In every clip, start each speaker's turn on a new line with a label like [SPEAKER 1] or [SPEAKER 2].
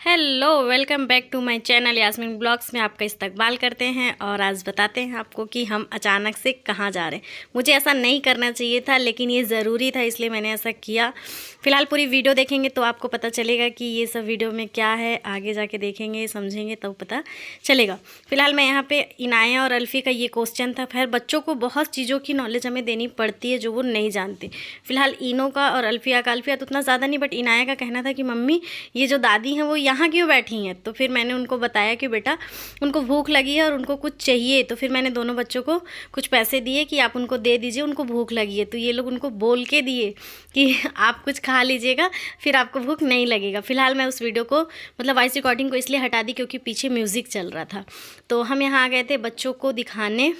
[SPEAKER 1] Hello, welcome back to my channel Yasmeen blogs में आपका इस्तकबाल करते हैं। और आज बताते हैं आपको कि हम अचानक से कहाँ जा रहे हैं। मुझे ऐसा नहीं करना चाहिए था, लेकिन ये ज़रूरी था, इसलिए मैंने ऐसा किया। फ़िलहाल पूरी वीडियो देखेंगे तो आपको पता चलेगा कि ये सब वीडियो में क्या है। आगे जाके देखेंगे, समझेंगे तो पता चलेगा। फ़िलहाल मैं यहाँ पे इनाया और अल्फ़ी का ये क्वेश्चन था। खैर, बच्चों को बहुत चीज़ों की नॉलेज हमें देनी पड़ती है जो वो नहीं जानते। फ़िलहाल इनो का और अल्फ़िया का तो उतना ज़्यादा नहीं, बट इनाया का कहना था कि मम्मी ये जो दादी हैं वो यहाँ क्यों बैठी हैं। तो फिर मैंने उनको बताया कि बेटा उनको भूख लगी है और उनको कुछ चाहिए। तो फिर मैंने दोनों बच्चों को कुछ पैसे दिए कि आप उनको दे दीजिए, उनको भूख लगी है। तो ये लोग उनको बोल के दिए कि आप कुछ खा लीजिएगा, फिर आपको भूख नहीं लगेगा। फिलहाल मैं उस वीडियो को वॉइस रिकॉर्डिंग को इसलिए हटा दी क्योंकि पीछे म्यूज़िक चल रहा था। तो हम यहाँ आ गए थे बच्चों को दिखाने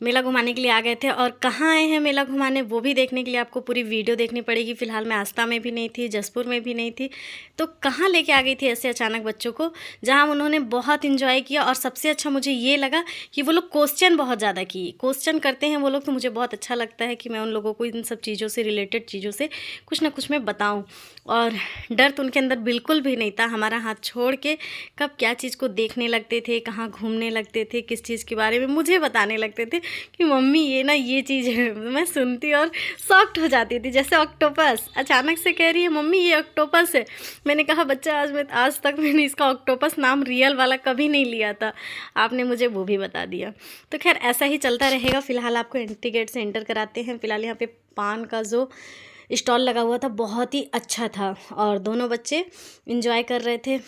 [SPEAKER 1] मेला घुमाने के लिए आ गए थे। और कहाँ आए हैं मेला घुमाने वो भी देखने के लिए आपको पूरी वीडियो देखनी पड़ेगी। फ़िलहाल मैं आस्था में भी नहीं थी, जसपुर में भी नहीं थी, तो कहाँ लेके आ गई थी ऐसे अचानक बच्चों को, जहाँ उन्होंने बहुत इन्जॉय किया। और सबसे अच्छा मुझे ये लगा कि वो लोग क्वेश्चन बहुत ज़्यादा किए। क्वेश्चन करते हैं वो लोग, तो मुझे बहुत अच्छा लगता है कि मैं उन लोगों को इन सब चीज़ों से रिलेटेड चीज़ों से कुछ ना कुछ मैं बताऊँ। और डर तो उनके अंदर बिल्कुल भी नहीं था। हमारा हाथ छोड़ के कब क्या चीज़ को देखने लगते थे, कहाँ घूमने लगते थे, किस चीज़ के बारे में मुझे बताने लगते थे कि मम्मी ये ना ये चीज़ है। मैं सुनती और शॉक्ड हो जाती थी। जैसे ऑक्टोपस अचानक से कह रही है मम्मी ये ऑक्टोपस है। मैंने कहा बच्चा आज तक मैंने इसका ऑक्टोपस नाम रियल वाला कभी नहीं लिया था, आपने मुझे वो भी बता दिया। तो खैर ऐसा ही चलता रहेगा। फ़िलहाल आपको एंट्री गेट से एंटर कराते हैं। फ़िलहाल यहाँ पे पान का जो स्टॉल लगा हुआ था बहुत ही अच्छा था और दोनों बच्चे इंजॉय कर रहे थे।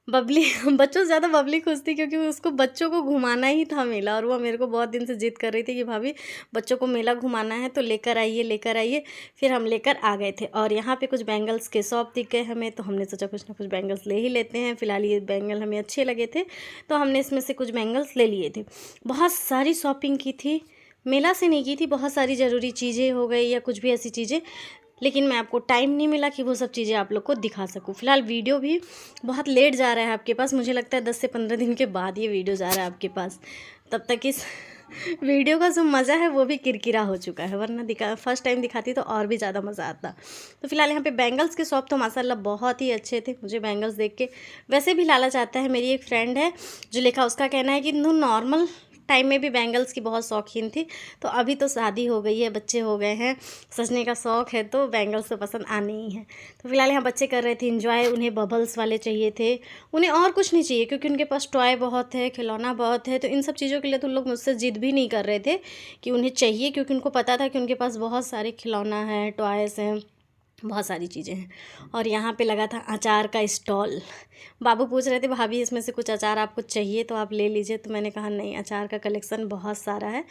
[SPEAKER 1] बबली बच्चों से ज़्यादा बबली खुश थी क्योंकि उसको बच्चों को घुमाना ही था मेला। और वो मेरे को बहुत दिन से जिद कर रही थी कि भाभी बच्चों को मेला घुमाना है तो लेकर आइए लेकर आइए। फिर हम लेकर आ गए थे। और यहाँ पे कुछ बैंगल्स के शॉप दिख गए हमें, तो हमने सोचा कुछ ना कुछ बैंगल्स ले ही लेते हैं। फ़िलहाल ये बैंगल हमें अच्छे लगे थे तो हमने इसमें से कुछ बैंगल्स ले लिए थे। बहुत सारी शॉपिंग की थी, मेला से नहीं की थी। बहुत सारी ज़रूरी चीज़ें हो गई या कुछ भी ऐसी चीज़ें, लेकिन मैं आपको टाइम नहीं मिला कि वो सब चीज़ें आप लोग को दिखा सकूँ। फ़िलहाल वीडियो भी बहुत लेट जा रहा है आपके पास। मुझे लगता है 10 से 15 दिन के बाद ये वीडियो जा रहा है आपके पास। तब तक इस वीडियो का जो मज़ा है वो भी किरकिरा हो चुका है, वरना फर्स्ट टाइम दिखाती तो और भी ज़्यादा मज़ा आता। तो फिलहाल यहाँ पे बैंगल्स के शॉप तो माशाल्लाह बहुत ही अच्छे थे। मुझे बैंगल्स देख के वैसे भी लालच आता है। मेरी एक फ्रेंड है जो लेखा, उसका कहना है कि तू नॉर्मल टाइम में भी बैंगल्स की बहुत शौकीन थी, तो अभी तो शादी हो गई है, बच्चे हो गए हैं, सजने का शौक़ है, तो बैंगल्स तो पसंद आने ही हैं। तो फिलहाल यहाँ बच्चे कर रहे थे एंजॉय। उन्हें बबल्स वाले चाहिए थे, उन्हें और कुछ नहीं चाहिए क्योंकि उनके पास टॉय बहुत है, खिलौना बहुत है। तो इन सब चीज़ों के लिए तो लोग मुझसे ज़िद भी नहीं कर रहे थे कि उन्हें चाहिए, क्योंकि उनको पता था कि उनके पास बहुत सारे खिलौना है, टॉयस हैं, बहुत सारी चीज़ें हैं। और यहाँ पे लगा था अचार का स्टॉल। बाबू पूछ रहे थे भाभी इसमें से कुछ अचार आपको चाहिए तो आप ले लीजिए। तो मैंने कहा नहीं, अचार का कलेक्शन बहुत सारा है,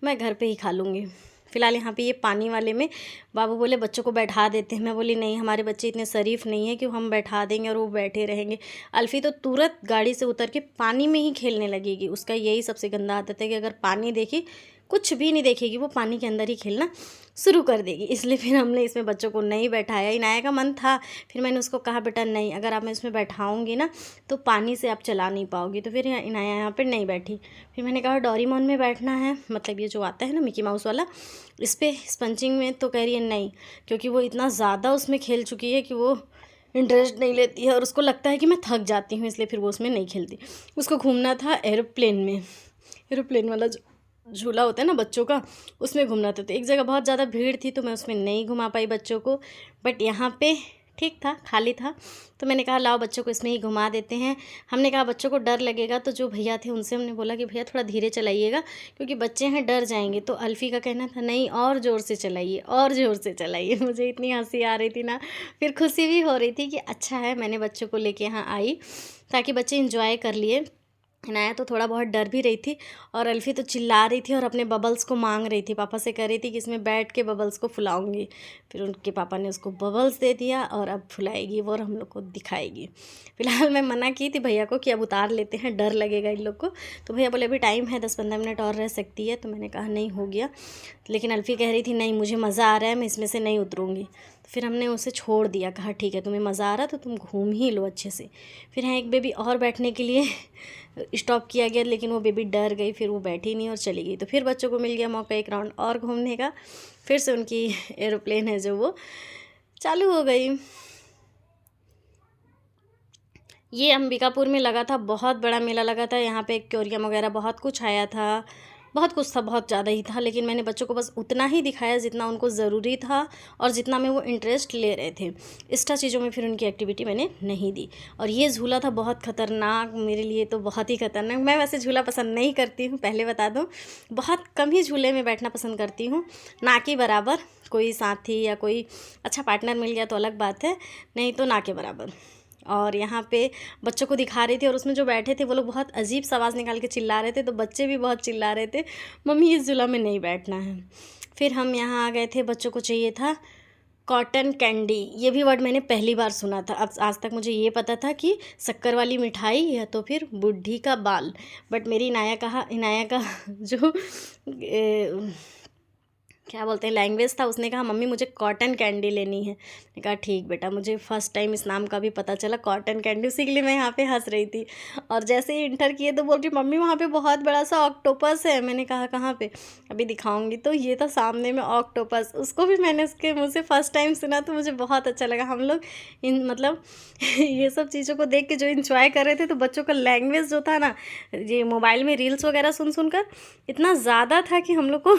[SPEAKER 1] मैं घर पे ही खा लूँगी। फ़िलहाल यहाँ पे ये पानी वाले में बाबू बोले बच्चों को बैठा देते हैं। मैं बोली नहीं, हमारे बच्चे इतने शरीफ नहीं है कि हम बैठा देंगे और वो बैठे रहेंगे। अल्फ़ी तो तुरंत गाड़ी से उतर के पानी में ही खेलने लगेगी। उसका यही सबसे गंदा आदत है कि अगर पानी देखी, कुछ भी नहीं देखेगी, वो पानी के अंदर ही खेलना शुरू कर देगी। इसलिए फिर हमने इसमें बच्चों को नहीं बैठाया। इनाया का मन था, फिर मैंने उसको कहा बेटा नहीं, अगर आप मैं इसमें बैठाऊंगी ना तो पानी से आप चला नहीं पाओगी। तो फिर इनाया यहाँ पर नहीं बैठी। फिर मैंने कहा डोरेमोन में बैठना है, मतलब ये जो आता है ना मिकी माउस वाला, इस पर स्पंचिंग में। तो कह रही है नहीं, क्योंकि वो इतना ज़्यादा उसमें खेल चुकी है कि वो इंटरेस्ट नहीं लेती है और उसको लगता है कि मैं थक जाती हूँ, इसलिए फिर वो उसमें नहीं खेलती। उसको घूमना था एरोप्लेन में, एरोप्लेन वाला जो झूला होता है ना बच्चों का, उसमें घूमना था। तो एक जगह बहुत ज़्यादा भीड़ थी तो मैं उसमें नहीं घुमा पाई बच्चों को, बट यहाँ पे ठीक था, खाली था। तो मैंने कहा लाओ बच्चों को इसमें ही घुमा देते हैं। हमने कहा बच्चों को डर लगेगा, तो जो भैया थे उनसे हमने बोला कि भैया थोड़ा धीरे चलाइएगा क्योंकि बच्चे हैं, डर जाएंगे। तो अल्फ़ी का कहना था नहीं और ज़ोर से चलाइए, और ज़ोर से चलाइए। मुझे इतनी हंसी आ रही थी ना, फिर खुशी भी हो रही थी कि अच्छा है मैंने बच्चों को लेके यहाँ आई ताकि बच्चे इंजॉय कर लिए। इनाया तो थोड़ा बहुत डर भी रही थी और अल्फ़ी तो चिल्ला रही थी और अपने बबल्स को मांग रही थी, पापा से कह रही थी कि इसमें बैठ के बबल्स को फुलाऊंगी। फिर उनके पापा ने उसको बबल्स दे दिया और अब फुलाएगी वो और हम लोग को दिखाएगी। फिलहाल मैं मना की थी भैया को कि अब उतार लेते हैं, डर लगेगा इन लोग को। तो भैया बोले अभी टाइम है, 10-15 मिनट और रह सकती है। तो मैंने कहा नहीं हो गया, लेकिन अल्फ़ी कह रही थी नहीं मुझे मज़ा आ रहा है, मैं इसमें से नहीं उतरूँगी। तो फिर हमने उसे छोड़ दिया, कहा ठीक है तुम्हें मज़ा आ रहा तो तुम घूम ही लो अच्छे से। फिर यहाँ एक बेबी और बैठने के लिए स्टॉप किया गया, लेकिन वो बेबी डर गई, फिर वो बैठी नहीं और चली गई। तो फिर बच्चों को मिल गया मौका एक राउंड और घूमने का। फिर से उनकी एरोप्लेन है जो वो चालू हो गई। ये अंबिकापुर में लगा था, बहुत बड़ा मेला लगा था। यहाँ पे एक्वेरियम वगैरह बहुत कुछ आया था, बहुत कुछ था, बहुत ज़्यादा ही था। लेकिन मैंने बच्चों को बस उतना ही दिखाया जितना उनको ज़रूरी था और जितना में वो इंटरेस्ट ले रहे थे। एक्स्ट्रा चीज़ों में फिर उनकी एक्टिविटी मैंने नहीं दी। और ये झूला था बहुत ख़तरनाक, मेरे लिए तो बहुत ही ख़तरनाक। मैं वैसे झूला पसंद नहीं करती हूँ, पहले बता दूँ। बहुत कम ही झूले में बैठना पसंद करती हूँ, ना कि बराबर। कोई साथी या कोई अच्छा पार्टनर मिल गया तो अलग बात है, नहीं तो ना के बराबर। और यहाँ पे बच्चों को दिखा रही थी और उसमें जो बैठे थे वो लोग बहुत अजीब सा आवाज़ निकाल के चिल्ला रहे थे, तो बच्चे भी बहुत चिल्ला रहे थे, मम्मी इस झूला में नहीं बैठना है। फिर हम यहाँ आ गए थे, बच्चों को चाहिए था कॉटन कैंडी। ये भी वर्ड मैंने पहली बार सुना था। अब आज तक मुझे ये पता था कि शक्कर वाली मिठाई या तो फिर बुढ़ी का बाल। बट मेरी इनाया का जो क्या बोलते हैं लैंग्वेज था, उसने कहा मम्मी मुझे कॉटन कैंडी लेनी है। मैंने कहा ठीक बेटा। मुझे फ़र्स्ट टाइम इस नाम का भी पता चला, कॉटन कैंडी, उसी के लिए मैं यहाँ पे हंस रही थी। और जैसे ही इंटर किए तो बोल रही मम्मी वहाँ पे बहुत बड़ा सा ऑक्टोपस है। मैंने कहा कहाँ पे, अभी दिखाऊंगी। तो ये था सामने में ऑक्टोपस, उसको भी मैंने उसके मुँह से फ़र्स्ट टाइम सुना, तो मुझे बहुत अच्छा लगा। हम लोग मतलब ये सब चीज़ों को देख के जो इंजॉय कर रहे थे, तो बच्चों का लैंग्वेज जो था ना, ये मोबाइल में रील्स वगैरह सुन कर इतना ज़्यादा था कि हम लोग को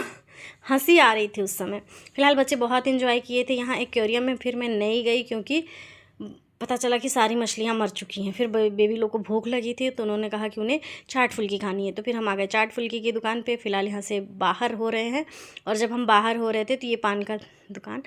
[SPEAKER 1] हंसी आ रही थी उस समय। फ़िलहाल बच्चे बहुत इन्जॉय किए थे। यहाँ एक्वेरियम में फिर मैं नहीं गई, क्योंकि पता चला कि सारी मछलियाँ मर चुकी हैं। फिर बेबी लोग को भूख लगी थी, तो उन्होंने कहा कि उन्हें चाट फुल्की खानी है। तो फिर हम आ गए चाट फुल्की की दुकान पे। फ़िलहाल यहाँ से बाहर हो रहे हैं, और जब हम बाहर हो रहे थे तो ये पान का दुकान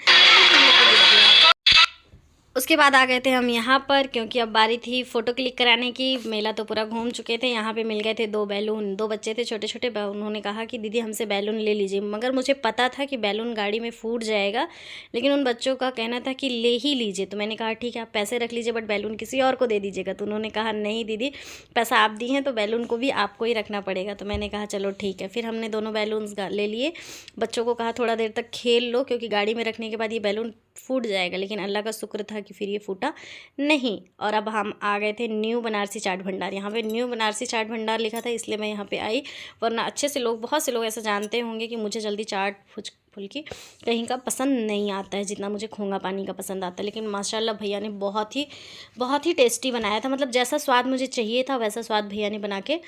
[SPEAKER 1] उसके बाद आ गए थे हम यहाँ पर, क्योंकि अब बारी थी फ़ोटो क्लिक कराने की। मेला तो पूरा घूम चुके थे। यहाँ पे मिल गए थे 2 बैलून। 2 बच्चे थे छोटे छोटे, उन्होंने कहा कि दीदी हमसे बैलून ले लीजिए, मगर मुझे पता था कि बैलून गाड़ी में फूट जाएगा, लेकिन उन बच्चों का कहना था कि ले ही लीजिए। तो मैंने कहा ठीक है आप पैसे रख लीजिए, बट बैलून किसी और को दे दीजिएगा। तो उन्होंने कहा नहीं दीदी, पैसा आप दी हैं तो बैलून को भी आपको ही रखना पड़ेगा। तो मैंने कहा चलो ठीक है। फिर हमने दोनों बैलून्स ले लिए। बच्चों को कहा थोड़ा देर तक खेल लो, क्योंकि गाड़ी में रखने के बाद ये बैलून फूट जाएगा। लेकिन अल्लाह का शुक्र था कि फिर ये फूटा नहीं। और अब हम आ गए थे न्यू बनारसी चाट भंडार। यहाँ पे न्यू बनारसी चाट भंडार लिखा था, इसलिए मैं यहाँ पे आई। वरना अच्छे से लोग, बहुत से लोग ऐसा जानते होंगे कि मुझे जल्दी चाट फुल्की कहीं का पसंद नहीं आता है, जितना मुझे खोंगा पानी का पसंद आता है। लेकिन माशाल्लाह भैया ने बहुत ही टेस्टी बनाया था। मतलब जैसा स्वाद मुझे चाहिए था वैसा स्वाद भैया ने बना के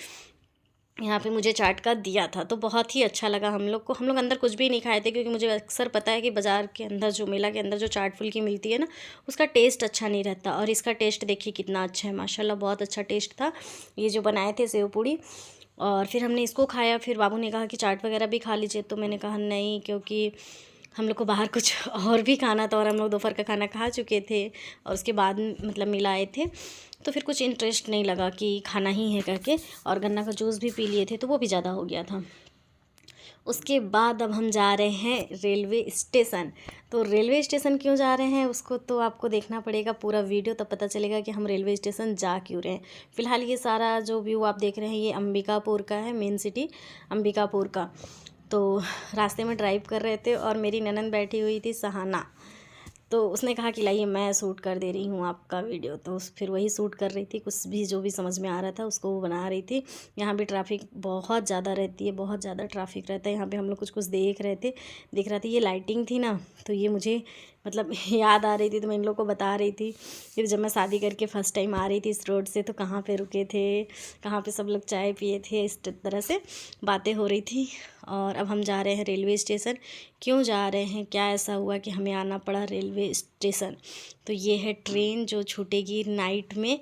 [SPEAKER 1] यहाँ पे मुझे चाट का दिया था। तो बहुत ही अच्छा लगा हम लोग को। हम लोग अंदर कुछ भी नहीं खाए थे, क्योंकि मुझे अक्सर पता है कि बाज़ार के अंदर, जो मेला के अंदर जो चाट फुल्की मिलती है ना, उसका टेस्ट अच्छा नहीं रहता। और इसका टेस्ट देखिए कितना अच्छा है, माशाल्लाह बहुत अच्छा टेस्ट था। ये जो बनाए थे सेव पूड़ी, और फिर हमने इसको खाया। फिर बाबू ने कहा कि चाट वगैरह भी खा लीजिए, तो मैंने कहा नहीं, क्योंकि हम लोग को बाहर कुछ और भी खाना था, और हम लोग दोपहर का खाना खा चुके थे, और उसके बाद मतलब मिला आए थे। तो फिर कुछ इंटरेस्ट नहीं लगा कि खाना ही है करके, और गन्ना का जूस भी पी लिए थे, तो वो भी ज़्यादा हो गया था। उसके बाद अब हम जा रहे हैं रेलवे स्टेशन। तो रेलवे स्टेशन क्यों जा रहे हैं उसको तो आपको देखना पड़ेगा पूरा वीडियो, तब पता चलेगा कि हम रेलवे स्टेशन जा क्यों रहे हैं। फ़िलहाल ये सारा जो व्यू आप देख रहे हैं, ये अंबिकापुर का है, मेन सिटी अंबिकापुर का। तो रास्ते में ड्राइव कर रहे थे, और मेरी ननद बैठी हुई थी सहाना, तो उसने कहा कि लाइए मैं शूट कर दे रही हूँ आपका वीडियो। तो फिर वही शूट कर रही थी, कुछ भी जो भी समझ में आ रहा था उसको वो बना रही थी। यहाँ भी ट्रैफिक बहुत ज़्यादा रहती है, बहुत ज़्यादा ट्रैफिक रहता है यहाँ पे। हम लोग कुछ देख रहे थे, दिख रहा था। ये लाइटिंग थी ना, तो ये मुझे मतलब याद आ रही थी, तो मैं इन लोग को बता रही थी। फिर जब मैं शादी करके फ़र्स्ट टाइम आ रही थी इस रोड से, तो कहाँ पे रुके थे, कहाँ पे सब लोग चाय पिए थे, इस तरह से बातें हो रही थी। और अब हम जा रहे हैं रेलवे स्टेशन। क्यों जा रहे हैं, क्या ऐसा हुआ कि हमें आना पड़ा रेलवे स्टेशन? तो ये है ट्रेन जो छूटेगी नाइट में,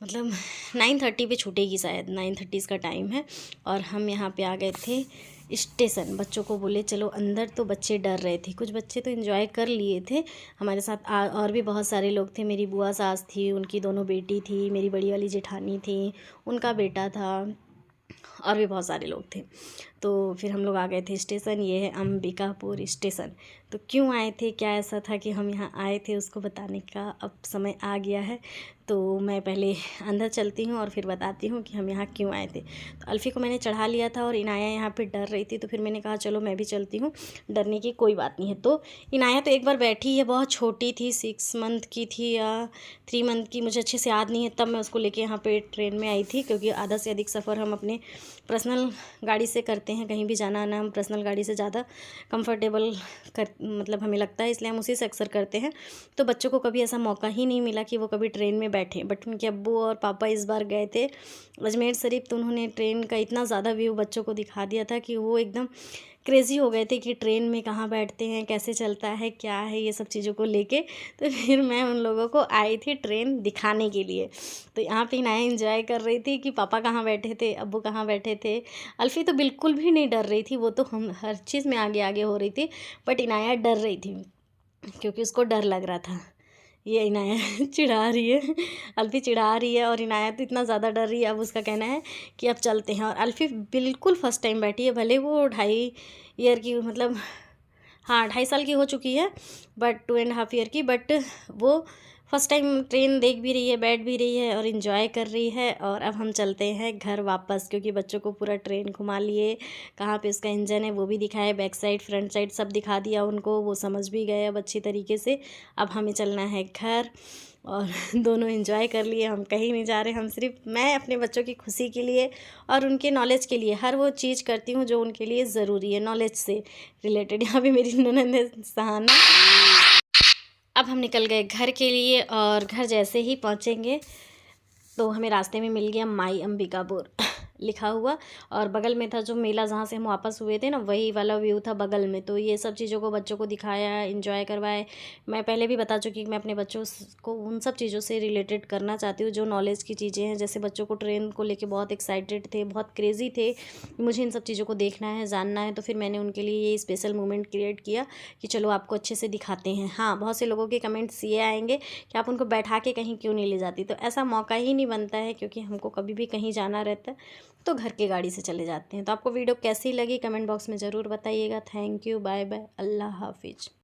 [SPEAKER 1] मतलब 9:30 पे छूटेगी शायद, 9:30 का टाइम है। और हम यहाँ पे आ गए थे स्टेशन। बच्चों को बोले चलो अंदर, तो बच्चे डर रहे थे। कुछ बच्चे तो एंजॉय कर लिए थे। हमारे साथ और भी बहुत सारे लोग थे। मेरी बुआ सास थी, उनकी दोनों बेटी थी, मेरी बड़ी वाली जेठानी थी, उनका बेटा था, और भी बहुत सारे लोग थे। तो फिर हम लोग आ गए थे स्टेशन। ये है अंबिकापुर स्टेशन। तो क्यों आए थे, क्या ऐसा था कि हम यहाँ आए थे, उसको बताने का अब समय आ गया है। तो मैं पहले अंदर चलती हूँ और फिर बताती हूँ कि हम यहाँ क्यों आए थे। तो अल्फ़ी को मैंने चढ़ा लिया था, और इनाया यहाँ पे डर रही थी, तो फिर मैंने कहा चलो मैं भी चलती हूँ, डरने की कोई बात नहीं है। तो इनाया तो एक बार बैठी है, बहुत छोटी थी, 6 मंथ की थी या 3 मंथ की, मुझे अच्छे से याद नहीं है। तब मैं उसको लेके यहाँ पे ट्रेन में आई थी, क्योंकि आधा से अधिक सफ़र हम अपने पर्सनल गाड़ी से करते हैं। कहीं भी जाना आना हम पर्सनल गाड़ी से ज़्यादा कंफर्टेबल मतलब हमें लगता है, इसलिए हम उसी से अक्सर करते हैं। तो बच्चों को कभी ऐसा मौका ही नहीं मिला कि वो कभी ट्रेन में बैठें, बट उनके अब्बू और पापा इस बार गए थे अजमेर शरीफ, तो उन्होंने ट्रेन का इतना ज़्यादा व्यू बच्चों को दिखा दिया था कि वो एकदम क्रेज़ी हो गए थे कि ट्रेन में कहाँ बैठते हैं, कैसे चलता है, क्या है, ये सब चीज़ों को लेके। तो फिर मैं उन लोगों को आई थी ट्रेन दिखाने के लिए। तो यहाँ पे इनाया एंजॉय कर रही थी कि पापा कहाँ बैठे थे, अब्बू कहाँ बैठे थे। अल्फ़ी तो बिल्कुल भी नहीं डर रही थी, वो तो हम हर चीज़ में आगे आगे हो रही थी, बट इनाया डर रही थी क्योंकि उसको डर लग रहा था। ये इनाया चिढ़ा रही है, अल्फ़ी चिढ़ा रही है और इनाया तो इतना ज़्यादा डर रही है। अब उसका कहना है कि अब चलते हैं, और अल्फ़ी बिल्कुल फ़र्स्ट टाइम बैठी है, भले वो 2.5 ईयर की, मतलब हाँ 2.5 साल की हो चुकी है, बट 2.5 ईयर की, बट वो फर्स्ट टाइम ट्रेन देख भी रही है, बैठ भी रही है और इन्जॉय कर रही है। और अब हम चलते हैं घर वापस, क्योंकि बच्चों को पूरा ट्रेन घुमा लिए, कहाँ पे उसका इंजन है वो भी दिखाया, बैक साइड फ्रंट साइड सब दिखा दिया उनको, वो समझ भी गए अब अच्छी तरीके से। अब हमें चलना है घर, और दोनों एंजॉय कर लिए, हम कहीं नहीं जा रहे, हम सिर्फ, मैं अपने बच्चों की खुशी के लिए और उनके नॉलेज के लिए हर वो चीज़ करती हूँ जो उनके लिए ज़रूरी है, नॉलेज से रिलेटेड। यहाँ पे मेरी ननद है सहाना। अब हम निकल गए घर के लिए, और घर जैसे ही पहुँचेंगे तो हमें रास्ते में मिल गया माई अंबिकापुर लिखा हुआ, और बगल में था जो मेला जहाँ से हम वापस हुए थे ना, वही वाला व्यू था बगल में। तो ये सब चीज़ों को बच्चों को दिखाया, एंजॉय करवाए। मैं पहले भी बता चुकी कि मैं अपने बच्चों को उन सब चीज़ों से रिलेटेड करना चाहती हूँ जो नॉलेज की चीज़ें हैं। जैसे बच्चों को ट्रेन को लेके बहुत एक्साइटेड थे, बहुत क्रेज़ी थे, मुझे इन सब चीज़ों को देखना है, जानना है। तो फिर मैंने उनके लिए ये स्पेशल मोमेंट क्रिएट किया कि चलो आपको अच्छे से दिखाते हैं। हाँ, बहुत से लोगों के कमेंट्स ये आएंगे कि आप उनको बैठा के कहीं क्यों नहीं ले जाती, तो ऐसा मौका ही नहीं बनता है, क्योंकि हमको कभी भी कहीं जाना रहता है तो घर की गाड़ी से चले जाते हैं। तो आपको वीडियो कैसी लगी कमेंट बॉक्स में ज़रूर बताइएगा। थैंक यू, बाय बाय, अल्लाह हाफिज़।